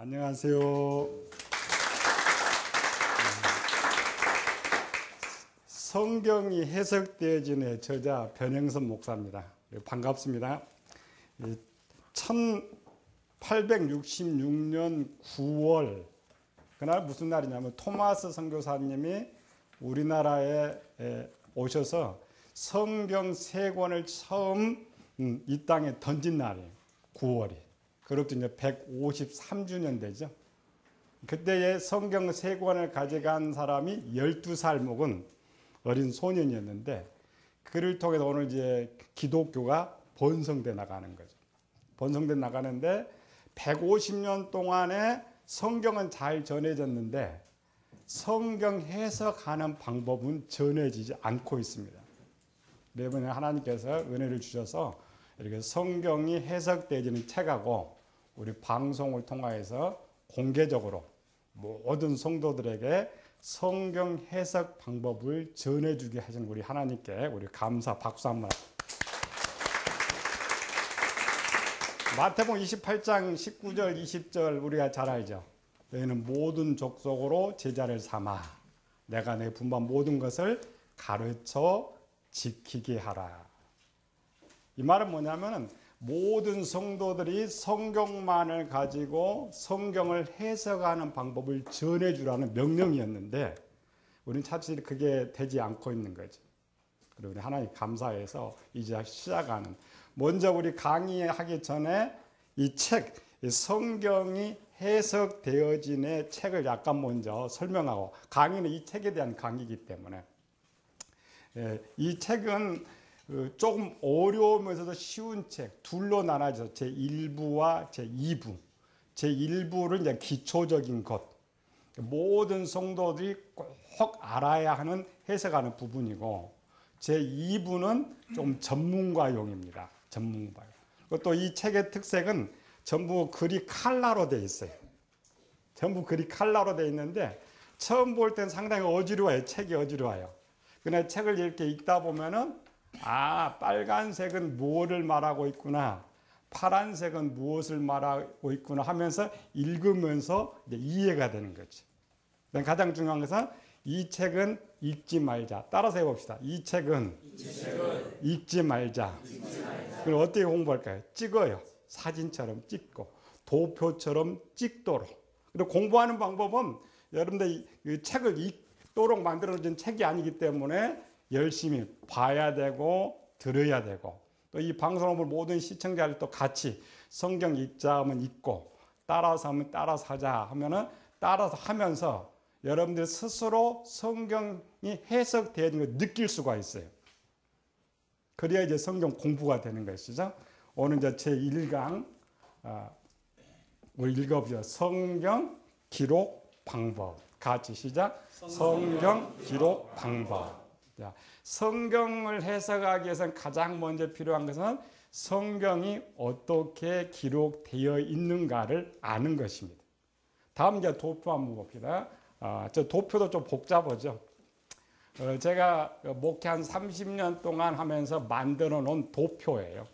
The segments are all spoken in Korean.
안녕하세요. 성경이 해석되어진의 저자 변형선 목사입니다. 반갑습니다. 1866년 9월 그날 무슨 날이냐면 토마스 선교사님이 우리나라에 오셔서 성경 세 권을 처음 이 땅에 던진 날이에요. 9월이. 그것도 이제 153주년 되죠. 그때의 성경 세 권을 가져간 사람이 12살 먹은 어린 소년이었는데 그를 통해서 오늘 이제 기독교가 번성돼 나가는 거죠. 번성돼 나가는데 150년 동안에 성경은 잘 전해졌는데 성경 해석하는 방법은 전해지지 않고 있습니다. 이번에 하나님께서 은혜를 주셔서 이렇게 성경이 해석되어지는 책하고 우리 방송을 통하여서 공개적으로 모든 성도들에게 성경 해석 방법을 전해주게 하신 우리 하나님께 우리 감사 박수 한번. 마태복음 28장 19절 20절 우리가 잘 알죠. 너희는 모든 족속으로 제자를 삼아 내가 내 분반 모든 것을 가르쳐 지키게 하라. 이 말은 뭐냐면은 모든 성도들이 성경만을 가지고 성경을 해석하는 방법을 전해주라는 명령이었는데 우리는 사실 그게 되지 않고 있는 거죠. 그리고 우리 하나님 감사해서 이제 시작하는 먼저 우리 강의하기 전에 이 책, 성경이 해석되어진의 책을 약간 먼저 설명하고 강의는 이 책에 대한 강의이기 때문에 이 책은 조금 어려우면서도 쉬운 책 둘로 나눠져 제1부와 제2부. 제1부는 이제 기초적인 것, 모든 성도들이 꼭 알아야 하는 해석하는 부분이고 제2부는 좀 전문가용입니다. 전문가용. 또 이 책의 특색은 전부 글이 칼라로 되어 있어요. 전부 글이 칼라로 되어 있는데 처음 볼 땐 상당히 어지러워요. 책이 어지러워요. 그러나 책을 이렇게 읽다 보면은 빨간색은 무엇을 말하고 있구나, 파란색은 무엇을 말하고 있구나 하면서 읽으면서 이제 이해가 되는 거죠. 가장 중요한 것은 이 책은 읽지 말자. 따라서 해봅시다. 이 책은 읽지 말자. 그럼 어떻게 공부할까요? 찍어요. 사진처럼 찍고 도표처럼 찍도록. 그리고 공부하는 방법은 여러분들 이 책을 읽도록 만들어진 책이 아니기 때문에 열심히 봐야 되고 들어야 되고 또 이 방송을 모든 시청자들도 같이 성경 읽자 하면 읽고 따라서 하면 따라서 하자 하면은 따라서 하면서 여러분들 스스로 성경이 해석되는 걸 느낄 수가 있어요. 그래야 이제 성경 공부가 되는 것이죠. 오늘 이제 제1강 우리 읽어보죠. 성경 기록 방법. 같이 시작. 성경 기록 방법. 자, 성경을 해석하기 위해서는 가장 먼저 필요한 것은 성경이 어떻게 기록되어 있는가를 아는 것입니다. 다음 이제 도표 한번 봅시다. 저 도표도 좀 복잡하죠. 제가 목회 한 30년 동안 하면서 만들어 놓은 도표예요.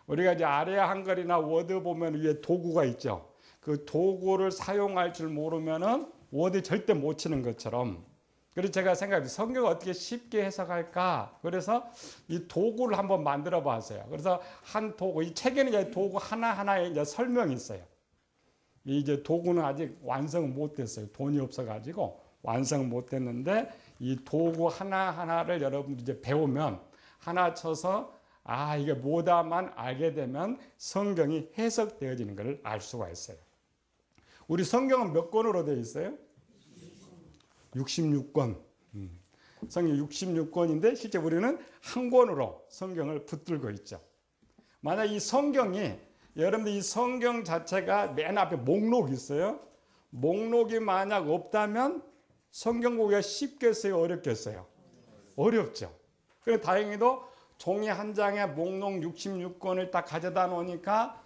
우리가 이제 아래아 한글이나 워드 보면 위에 도구가 있죠. 그 도구를 사용할 줄 모르면은 워드 절대 못 치는 것처럼. 그래서 제가 생각해요. 성경을 어떻게 쉽게 해석할까? 그래서 이 도구를 한번 만들어 봤어요. 그래서 한 도구, 이 책에는 이제 도구 하나하나에 이제 설명이 있어요. 이제 도구는 아직 완성 못 됐어요. 돈이 없어가지고 완성 못 됐는데 이 도구 하나하나를 여러분들이 이제 배우면 하나 쳐서 이게 뭐다만 알게 되면 성경이 해석되어지는 것을 알 수가 있어요. 우리 성경은 몇 권으로 되어 있어요? 66권. 성경 66권인데 실제 우리는 한 권으로 성경을 붙들고 있죠. 만약 이 성경이 여러분들 이 성경 자체가 맨 앞에 목록이 있어요. 목록이 만약 없다면 성경 보기가 쉽겠어요? 어렵겠어요? 어렵죠. 그래서 다행히도 종이 한 장에 목록 66권을 딱 가져다 놓으니까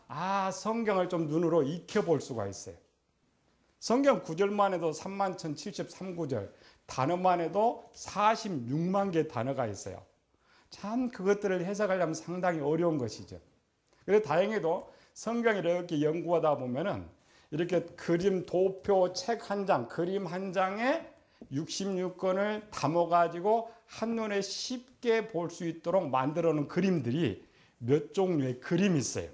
성경을 좀 눈으로 익혀볼 수가 있어요. 성경 구절만 해도 31,073구절, 단어만 해도 46만 개 단어가 있어요. 참 그것들을 해석하려면 상당히 어려운 것이죠. 그래서 다행히도 성경을 이렇게 연구하다 보면은 이렇게 그림 도표 책 한 장, 그림 한 장에 66권을 담아가지고 한눈에 쉽게 볼 수 있도록 만들어 놓은 그림들이 몇 종류의 그림이 있어요.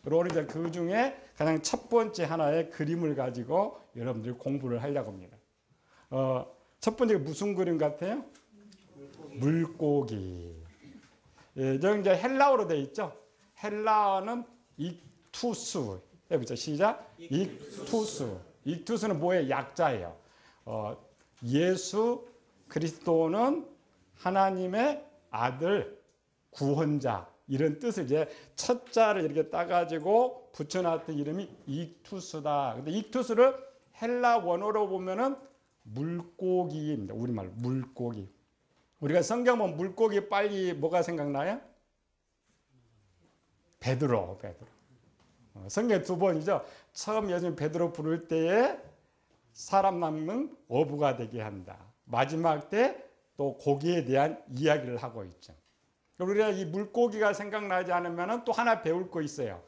그리고 이제 그 중에 가장 첫 번째 하나의 그림을 가지고 여러분들이 공부를 하려고 합니다. 첫 번째가 무슨 그림 같아요? 물고기. 예, 저 이제 헬라어로 되어 있죠. 헬라어는 익투스. 해보죠. 시작. 익투스. 익투스는 뭐의 약자예요? 예수 그리스도는 하나님의 아들, 구원자 이런 뜻을 이제 첫 자를 이렇게 따가지고 붙여놨던 이름이 익투스다. 근데 익투스를 헬라 원어로 보면은 물고기입니다. 우리말로 물고기. 우리가 성경 보면 물고기 빨리 뭐가 생각나요? 베드로. 성경 두 번이죠. 처음 예수님 베드로 부를 때에 사람 남는 어부가 되게 한다. 마지막 때 또 고기에 대한 이야기를 하고 있죠. 우리가 이 물고기가 생각나지 않으면 또 하나 배울 거 있어요.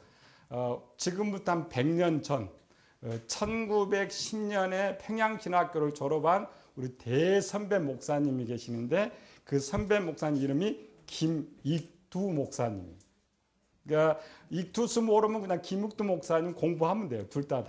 지금부터 한 100년 전 1910년에 평양신학교를 졸업한 우리 대선배 목사님이 계시는데 그 선배 목사님 이름이 김익두 목사님. 그러니까 익투스 모르면 그냥 김익두 목사님 공부하면 돼요. 둘 다.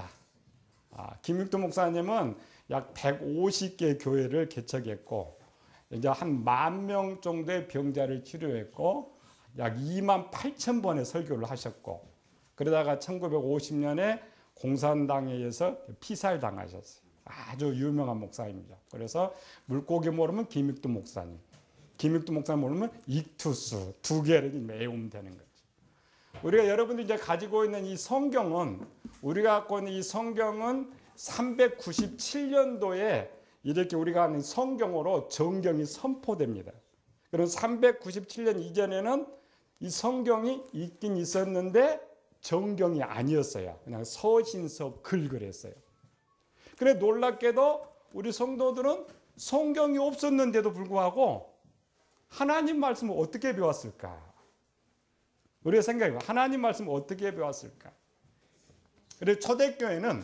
김익두 목사님은 약 150개 교회를 개척했고 이제 한 10,000명 정도의 병자를 치료했고 약 28,000번의 설교를 하셨고 그러다가 1950년에 공산당에 의해서 피살당하셨어요. 아주 유명한 목사입니다. 그래서 물고기 모르면 김익두 목사님, 김익두 목사님 모르면 익투스 두 개를 외우면 되는 거죠. 우리가 여러분들이 이제 가지고 있는 이 성경은 우리가 갖고 있는 이 성경은 397년도에 이렇게 우리가 하는 성경으로 정경이 선포됩니다. 그럼 397년 이전에는 이 성경이 있긴 있었는데 정경이 아니었어요. 그냥 서신서 글 그랬어요. 그래 놀랍게도 우리 성도들은 성경이 없었는데도 불구하고 하나님 말씀을 어떻게 배웠을까? 우리가 생각해봐. 하나님 말씀을 어떻게 배웠을까? 그래서 초대교회는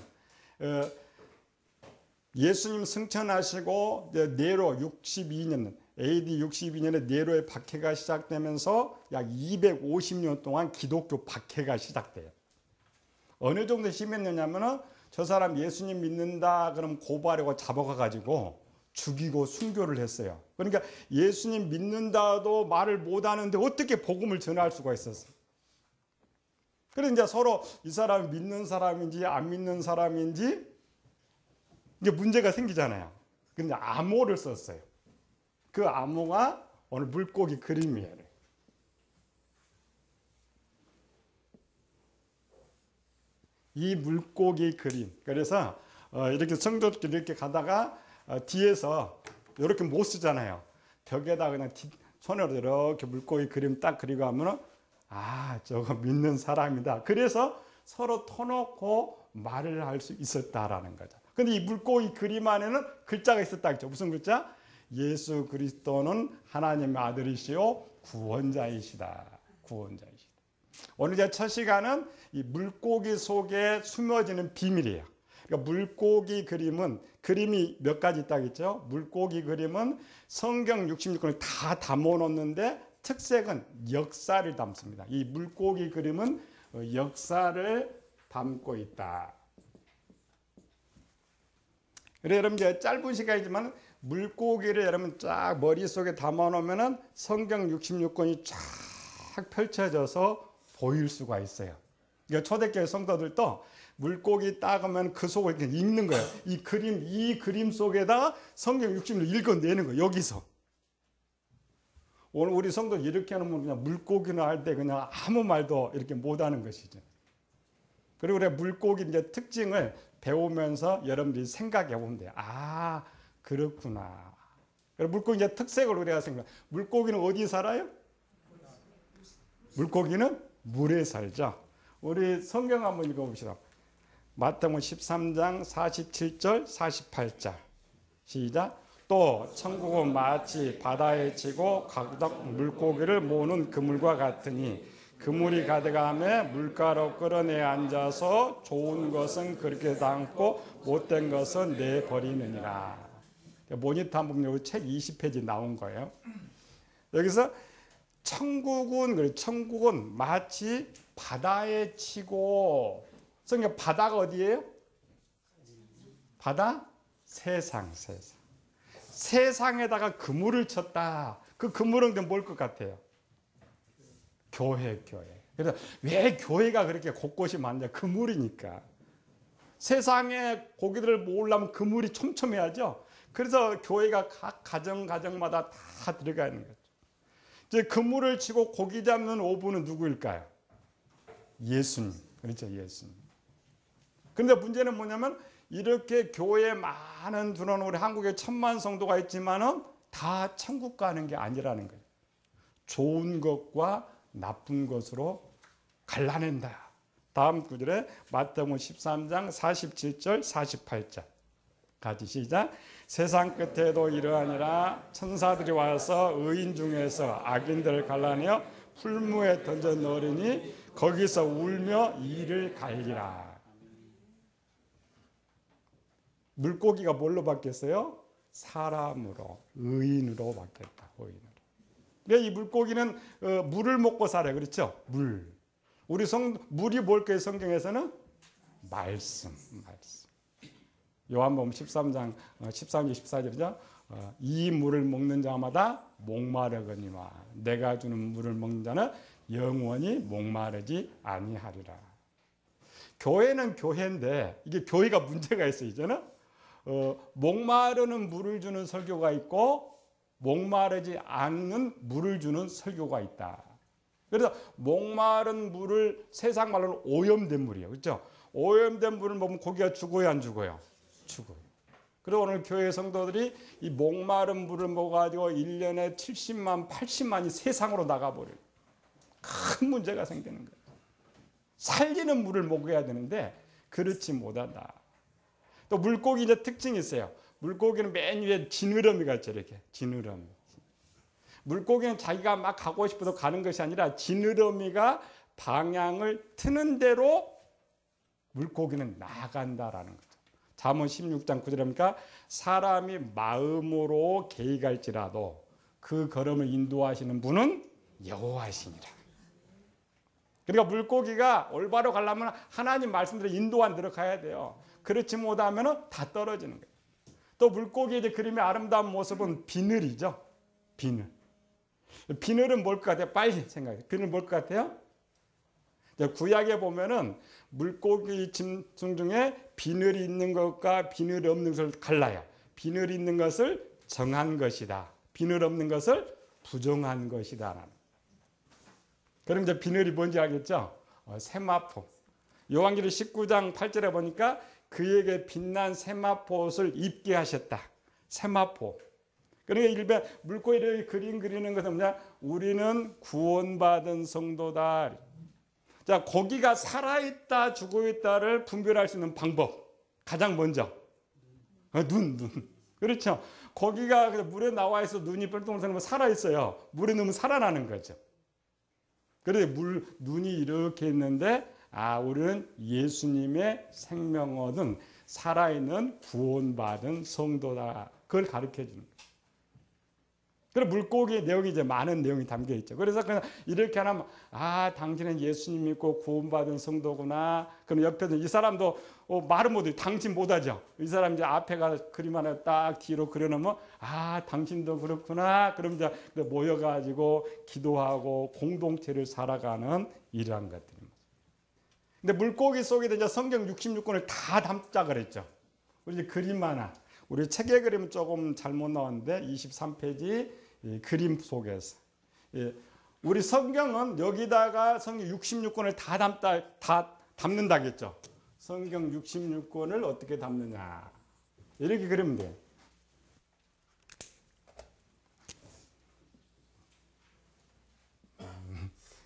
예수님 승천하시고 네로 62년 AD 62년에 네로의 박해가 시작되면서 약 250년 동안 기독교 박해가 시작돼요. 어느 정도 심했느냐면은 저 사람 예수님 믿는다 그럼 고발하고 잡아가가지고 죽이고 순교를 했어요. 그러니까 예수님 믿는다도 말을 못하는데 어떻게 복음을 전할 수가 있었어요. 그래서 이제 서로 이 사람이 믿는 사람인지 안 믿는 사람인지 이게 문제가 생기잖아요. 근데 암호를 썼어요. 그 암호가 오늘 물고기 그림이에요. 이 물고기 그림. 그래서 이렇게 성도들끼리 이렇게 가다가 뒤에서 이렇게 못 쓰잖아요. 벽에다 그냥 손으로 이렇게 물고기 그림 딱 그리고 하면은 저거 믿는 사람이다. 그래서 서로 터놓고 말을 할 수 있었다라는 거죠. 근데 이 물고기 그림 안에는 글자가 있었다 했죠. 무슨 글자? 예수 그리스도는 하나님의 아들이시요 구원자이시다. 구원자이시다. 오늘 이제 첫 시간은 이 물고기 속에 숨어지는 비밀이에요. 그러니까 물고기 그림은 그림이 몇 가지 있다고 했죠. 물고기 그림은 성경 66권을 다 담아놓는데 특색은 역사를 담습니다. 이 물고기 그림은 역사를 담고 있다. 그래 여러분 이제 짧은 시간이지만 물고기를 여러분 쫙 머릿속에 담아놓으면은 성경 66권이 쫙 펼쳐져서 보일 수가 있어요. 그러니까 초대교회 성도들도 물고기 따가면 그 속을 이렇게 읽는 거예요. 이 그림 속에다가 성경 66을 읽어내는 거예요. 여기서. 오늘 우리 성도 이렇게 하면 그냥 물고기는 할 때 그냥 아무 말도 이렇게 못하는 것이죠. 그리고 우리가 물고기 이제 특징을 배우면서 여러분들이 생각해 보면 돼요. 그렇구나. 물고기 이제 특색을 우리가 생각. 물고기는 어디 살아요? 물고기는 물에 살죠. 우리 성경 한번 읽어봅시다. 마태복음 13장 47절 48절 시작. 또 천국은 마치 바다에 치고 각종 물고기를 모으는 그물과 같으니 그물이 가득함에 물가로 끌어내 앉아서 좋은 것은 그렇게 담고 못된 것은 내버리느니라. 모니터 한번 보면 책 20페이지 나온 거예요. 여기서 천국은 마치 바다에 치고, 성경 바다가 어디예요? 바다? 세상. 세상에다가 그물을 쳤다. 그 그물은 뭘 것 같아요? 교회. 그래서 왜 교회가 그렇게 곳곳이 많냐? 그물이니까. 세상에 고기들을 모으려면 그물이 촘촘해야죠. 그래서 교회가 각 가정마다 다 들어가 있는 거죠. 이제 그물을 치고 고기 잡는 어부는 누구일까요? 예수님. 그렇죠, 예수님. 그런데 문제는 뭐냐면 이렇게 교회에 많은 들어오는 우리 한국에 1000만 성도가 있지만은 다 천국 가는 게 아니라는 거예요. 좋은 것과 나쁜 것으로 갈라낸다. 다음 구절에 마태복음 13장 47절 48절 같이 시작. 세상 끝에도 이러하니라. 천사들이 와서 의인 중에서 악인들을 갈라내어 풀무에 던져 넣으리니 거기서 울며 이를 갈리라. 물고기가 뭘로 바뀌었어요? 사람으로, 의인으로 바뀌었다. 의인으로. 그러니까 이 물고기는 물을 먹고 살아요. 그렇죠? 물. 물이 뭘까요? 성경에서는 말씀. 요한복음 13장 14절이죠. 이 물을 먹는 자마다 목마르거니와 내가 주는 물을 먹는 자는 영원히 목마르지 아니하리라. 교회는 교회인데 이게 교회가 문제가 있어요. 이제는 목마르는 물을 주는 설교가 있고 목마르지 않는 물을 주는 설교가 있다. 그래서 목마른 물을 세상 말로는 오염된 물이에요. 그렇죠? 오염된 물을 먹으면 고기가 죽어요, 안 죽어요? 죽어요. 그래서 오늘 교회 성도들이 이 목마른 물을 먹어가지고 1년에 70만, 80만이 세상으로 나가버려요. 큰 문제가 생기는 거예요. 살리는 물을 먹어야 되는데 그렇지 못한다. 또 물고기 이제 특징이 있어요. 물고기는 맨 위에 지느러미가 있죠. 이렇게 지느러미. 물고기는 자기가 막 가고 싶어서 가는 것이 아니라 지느러미가 방향을 트는 대로 물고기는 나간다라는 거죠. 잠언 16장 9절에 보니까 사람이 마음으로 개의갈지라도 그 걸음을 인도하시는 분은 여호와시니라. 그러니까 물고기가 올바로 가려면 하나님 말씀대로 인도 안 들어가야 돼요. 그렇지 못하면 다 떨어지는 거예요. 또 물고기의 이제 그림의 아름다운 모습은 비늘이죠. 비늘은 뭘 것 같아요? 빨리 생각해요. 비늘 뭘 것 같아요? 구약에 보면은 물고기 짐승 중에 비늘이 있는 것과 비늘이 없는 것을 갈라요. 비늘이 있는 것을 정한 것이다. 비늘 없는 것을 부정한 것이다. 그럼 이제 비늘이 뭔지 알겠죠? 세마포. 요한계시록 19장 8절에 보니까 그에게 빛난 세마포옷을 입게 하셨다. 세마포. 그러니까 일반 물고기를 그림 그리는 것은 뭐냐? 우리는 구원받은 성도다. 자, 고기가 살아있다, 죽어있다를 분별할 수 있는 방법. 가장 먼저. 눈. 그렇죠. 고기가 물에 나와 있어 눈이 뻘똥하면 살아있어요. 물에 넣으면 살아나는 거죠. 그런데 눈이 이렇게 있는데, 우리는 예수님의 생명 얻은 살아있는 구원받은 성도다. 그걸 가르쳐 주는 거예요. 그래서 물고기의 내용이 이제 많은 내용이 담겨 있죠. 그래서 그냥 이렇게 하면 당신은 예수님 믿고 구원받은 성도구나. 그럼 옆에서 이 사람도 말은 못해요. 당신 못하죠. 이 사람 이제 앞에가 그림 하나 딱 뒤로 그려놓으면 당신도 그렇구나. 그럼 이제 모여가지고 기도하고 공동체를 살아가는 이러한 것들입니다. 근데 물고기 속에 이제 성경 66권을 다 담자 그랬죠. 우리 이제 그림 하나. 우리 책의 그림은 조금 잘못 나왔는데 23페이지 그림 속에서 우리 성경은 여기다가 성경 66권을 다 담는다겠죠. 성경 66권을 어떻게 담느냐 이렇게 그리면 돼요.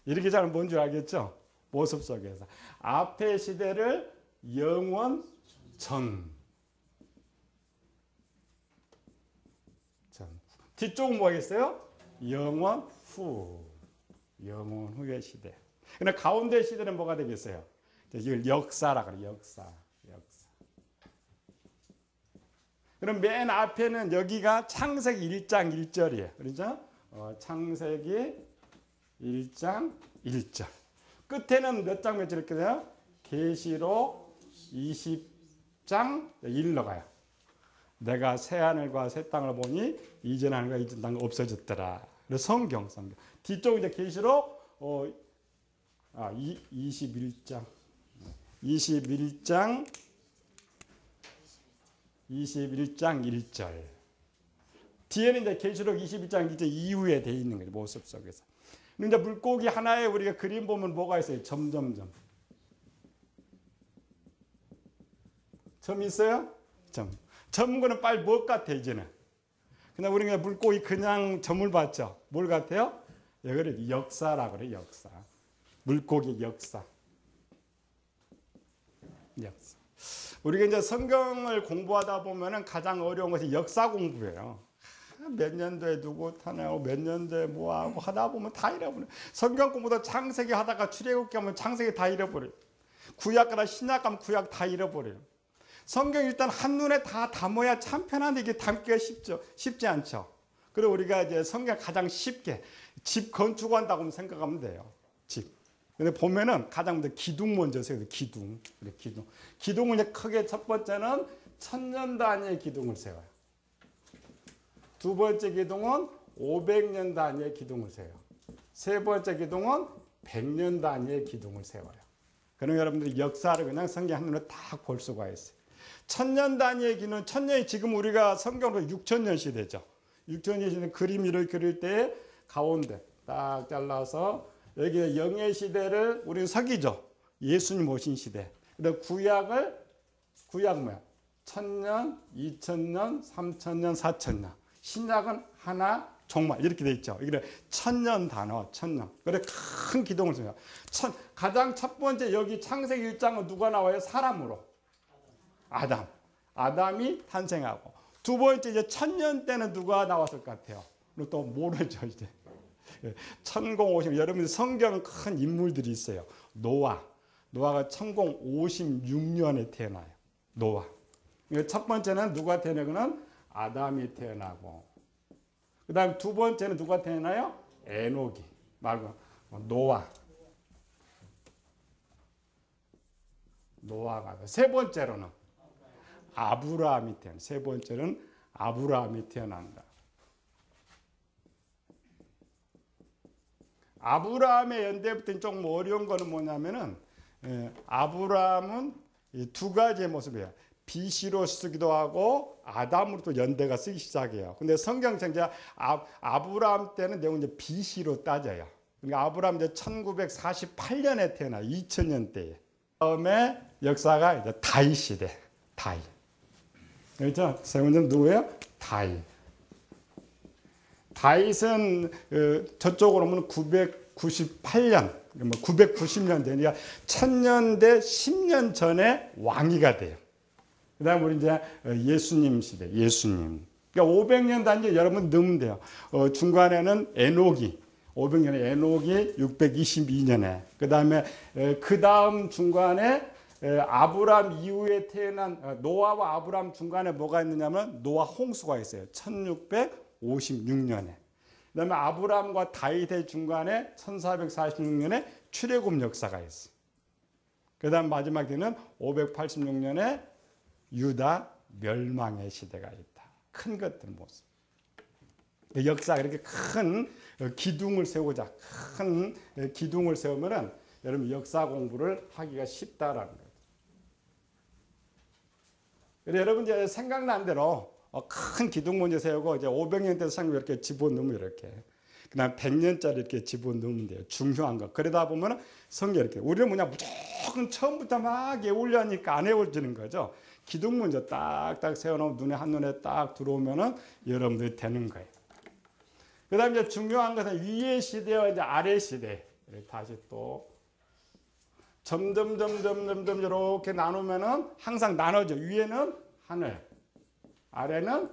이렇게 잘 뭔지 알겠죠? 모습 속에서 앞의 시대를 영원 전 뒤쪽은 뭐겠어요? 영원 후. 영원 후의 시대. 근데 가운데 시대는 뭐가 되겠어요? 이걸 역사라 그래요. 역사. 그럼 맨 앞에는 여기가 창세기 1장 1절이에요. 그렇죠? 창세기 1장 1절. 끝에는 몇 장 몇 절 이렇게 돼요? 계시록 20장 1로 가요. 내가 새 하늘과 새 땅을 보니 이전 하늘과 이전 땅이 없어졌더라. 그래서 성경. 뒤쪽 이제 계시록 21장 1절. 뒤에는 이제 계시록 21장 1절 이후에 돼 있는 거죠. 모습 속에서. 근데 물고기 하나에 우리가 그림 보면 뭐가 있어요? 점점점. 점 있어요? 점은 거는 빨리 뭐 같아 이제는. 그냥 우리가 물고기 그냥 점을 봤죠. 뭘 같아요? 이거를 역사라고 그래요. 역사. 물고기 역사. 우리가 이제 성경을 공부하다 보면은 가장 어려운 것이 역사 공부예요. 몇 년도에 누구 타나고 몇 년도에 뭐하고 하다 보면 다 잃어버려요. 성경 공부도 창세기 하다가 출애굽기 하면 창세기 다 잃어버려요. 구약 가다 신약 가면 구약 다 잃어버려요. 성경 일단 한눈에 다 담아야 참 편한데 이게 담기가 쉽지 않죠. 그리고 우리가 이제 성경 가장 쉽게 집 건축한다고 생각하면 돼요. 집. 근데 보면은 가장 먼저 기둥 먼저 세워요. 기둥. 기둥을 이제 크게 첫 번째는 1000년 단위의 기둥을 세워요. 두 번째 기둥은 500년 단위의 기둥을 세워요. 세 번째 기둥은 100년 단위의 기둥을 세워요. 그럼 여러분들이 역사를 그냥 성경 한눈에 딱 볼 수가 있어요. 1000년 단위의 기둥은 1000년이 지금 우리가 성경으로 6000년 시대죠. 6000년 시대 그림을 그릴 때 가운데 딱 잘라서 여기 영의 시대를 우리는 서기죠. 예수님 오신 시대. 그리고 구약 뭐야? 1000년, 2000년, 3000년, 4000년. 신약은 하나, 종말 이렇게 돼 있죠. 이게 1000년 단어, 1000년. 그래 큰 기둥을 써요. 가장 첫 번째 여기 창세기 1장은 누가 나와요? 사람으로. 아담. 아담이 탄생하고. 두 번째 이제 1000년 때는 누가 나왔을 것 같아요? 또 모르죠 이제. 천공50 여러분 성경 큰 인물들이 있어요. 노아가 1056년에 태어나요. 노아. 첫 번째는 누가 태어나고는 아담이 태어나고, 그 다음 두 번째는 누가 태어나요? 에녹이 말고 노아가. 세 번째로는 아브라함이 태어나. 세 번째는 아브라함이 태어난다. 아브라함의 연대부터 조금 어려운 거는 뭐냐면은 아브라함은 두 가지의 모습이에요. BC로 쓰기도 하고 아담으로 또 연대가 쓰기 시작해요. 근데 성경 창자 아브라함 때는 내용 이제 BC로 따져요. 그러니까 아브라함 이제 1948년에 태어나 2000년대에. 다음에 역사가 이제 다윗 시대. 다윗. 그렇죠? 세 번째는 누구예요? 다윗. 다윗은 저쪽으로 오면 998년, 990년 되니까 1000년대 10년 전에 왕위가 돼요. 그 다음에 우리 이제 예수님 시대, 예수님. 그러니까 500년 단위 여러분 넣으면 돼요. 중간에는 에녹이, 500년에 에녹이 622년에. 그 다음에 그 다음 중간에 아브람 이후에 태어난 노아와 아브람 중간에 뭐가 있느냐면 노아 홍수가 있어요. 1656년에. 그 다음에 아브람과 다윗의 중간에 1446년에 출애굽 역사가 있어요. 그 다음 마지막에는 586년에 유다 멸망의 시대가 있다. 큰 것들 모습. 역사가 이렇게 큰 기둥을 세우자. 큰 기둥을 세우면은 여러분 역사 공부를 하기가 쉽다라는 거예요. 그래서 여러분 이제 생각난 대로 큰 기둥 먼저 세우고 이제 500년 때 상금 이렇게 집어넣으면 이렇게. 그다음 100년짜리 이렇게 집어넣으면 돼요. 중요한 거. 그러다 보면 성경 이렇게. 우리는 뭐냐 무조건 처음부터 막 외우려니까 안 외워지는 거죠. 기둥 먼저 딱딱 세워놓으면 눈에 한눈에 딱 들어오면은 여러분들이 되는 거예요. 그 다음에 이제 중요한 것은 위의 시대와 이제 아래 시대. 다시 또 점점 이렇게 나누면은 항상 나눠져. 위에는 하늘, 아래는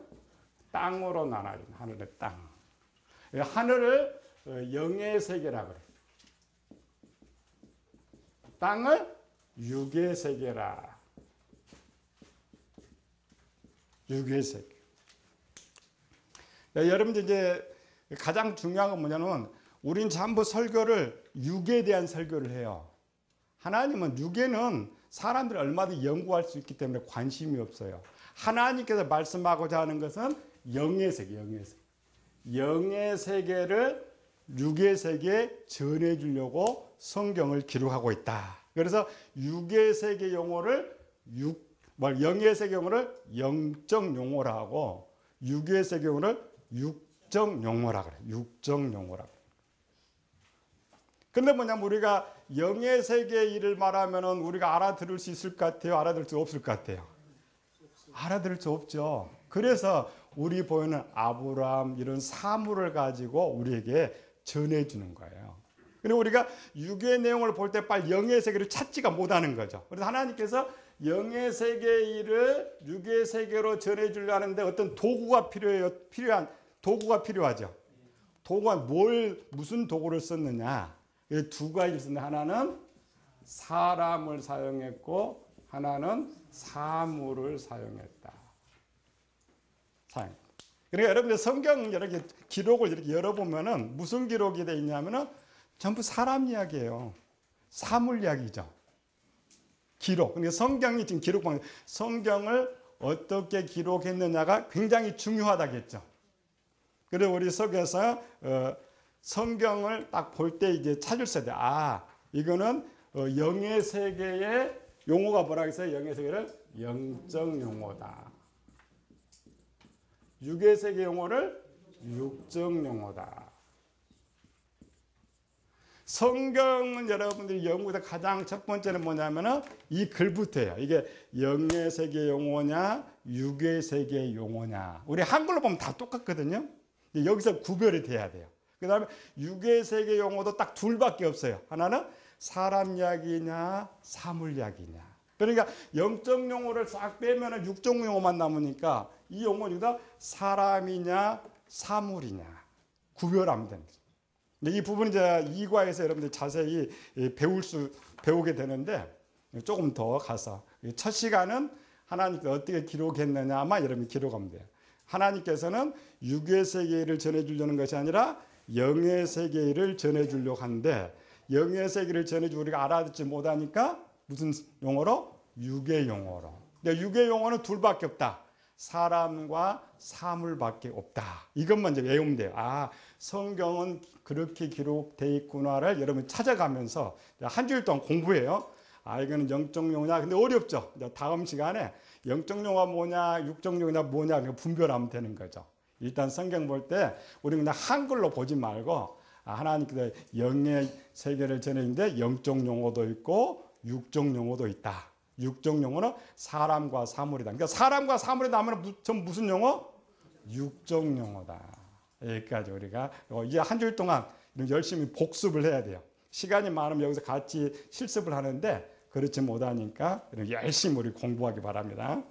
땅으로 나눠져. 하늘의 땅. 하늘을 영의 세계라고 그래요. 땅을 육의 세계라. 육의 세계. 네, 여러분들 이제 가장 중요한 건 뭐냐면 우린 전부 설교를 육에 대한 설교를 해요. 하나님은 육에는 사람들이 얼마든지 연구할 수 있기 때문에 관심이 없어요. 하나님께서 말씀하고자 하는 것은 영의 세계, 영의 세계. 영의 세계를 육의 세계에 전해주려고 성경을 기록하고 있다. 그래서 육의 세계 용어를 영의 세계 용어를 영적 용어라 하고 육의 세계 용어를 육적 용어라 그래. 육적 용어라. 근데 뭐냐면 우리가 영의 세계 일을 말하면은 우리가 알아들을 수 있을 것 같아요? 알아들을 수 없을 것 같아요? 알아들을 수 없죠. 그래서 우리 보이는 아브라함 이런 사물을 가지고 우리에게 전해주는 거예요. 근데 우리가 육의 내용을 볼 때 빨리 영의 세계를 찾지가 못하는 거죠. 그래서 하나님께서 영의 세계 일을 육의 세계로 전해주려 하는데 어떤 도구가 필요한 도구가 필요하죠. 도구가 무슨 도구를 썼느냐? 두 가지를 썼는데 하나는 사람을 사용했고 하나는 사물을 사용했다. 그러니까 여러분들 성경 이렇게 기록을 이렇게 열어보면은 무슨 기록이 되어 있냐면은 전부 사람 이야기예요. 사물 이야기죠. 기록. 그러니까 성경이 지금 기록한 성경을 어떻게 기록했느냐가 굉장히 중요하다겠죠. 그래서 우리 속에서 성경을 딱 볼 때 이제 찾을 수 있어요. 아, 이거는 영의 세계의 용어가 뭐라고 했어요? 영의 세계를 영적 용어다. 육의 세계 용어를 육적 용어다. 성경은 여러분들이 연구에서 가장 첫 번째는 뭐냐면은 이 글부터예요. 이게 영의 세계 용어냐, 육의 세계 용어냐. 우리 한글로 보면 다 똑같거든요. 여기서 구별이 돼야 돼요. 그 다음에 육의 세계 용어도 딱 둘밖에 없어요. 하나는 사람 이야기냐, 사물 이야기냐. 그러니까 영적 용어를 싹 빼면 육적 용어만 남으니까 이 용어는 다 사람이냐, 사물이냐 구별하면 됩니다. 이 부분은 이제 2과에서 여러분들 자세히 배우게 되는데 조금 더 가서 첫 시간은 하나님께서 어떻게 기록했느냐만 여러분이 기록하면 돼요. 하나님께서는 육의 세계를 전해주려는 것이 아니라 영의 세계를 전해주려고 하는데 영의 세계를 전해주고 우리가 알아듣지 못하니까 무슨 용어로? 육의 용어로. 근데 육의 용어는 둘밖에 없다. 사람과 사물밖에 없다. 이것만 이제 외우면 돼요. 아, 성경은 그렇게 기록되어 있구나를 여러분 찾아가면서 한 주일 동안 공부해요. 아, 이거는 영적 용어냐? 근데 어렵죠. 다음 시간에 영적 용어가 뭐냐, 육적 용어냐 뭐냐 분별하면 되는 거죠. 일단 성경 볼 때 우리는 그냥 한글로 보지 말고 하나님께서 영의 세계를 전해주는데 영적 용어도 있고 육적 용어도 있다. 육적 용어는 사람과 사물이다. 그러니까 사람과 사물이다 하면 전 무슨 용어? 육적 용어다. 여기까지 우리가 이제 한 주일 동안 열심히 복습을 해야 돼요. 시간이 많으면 여기서 같이 실습을 하는데 그렇지 못하니까 열심히 우리 공부하기 바랍니다.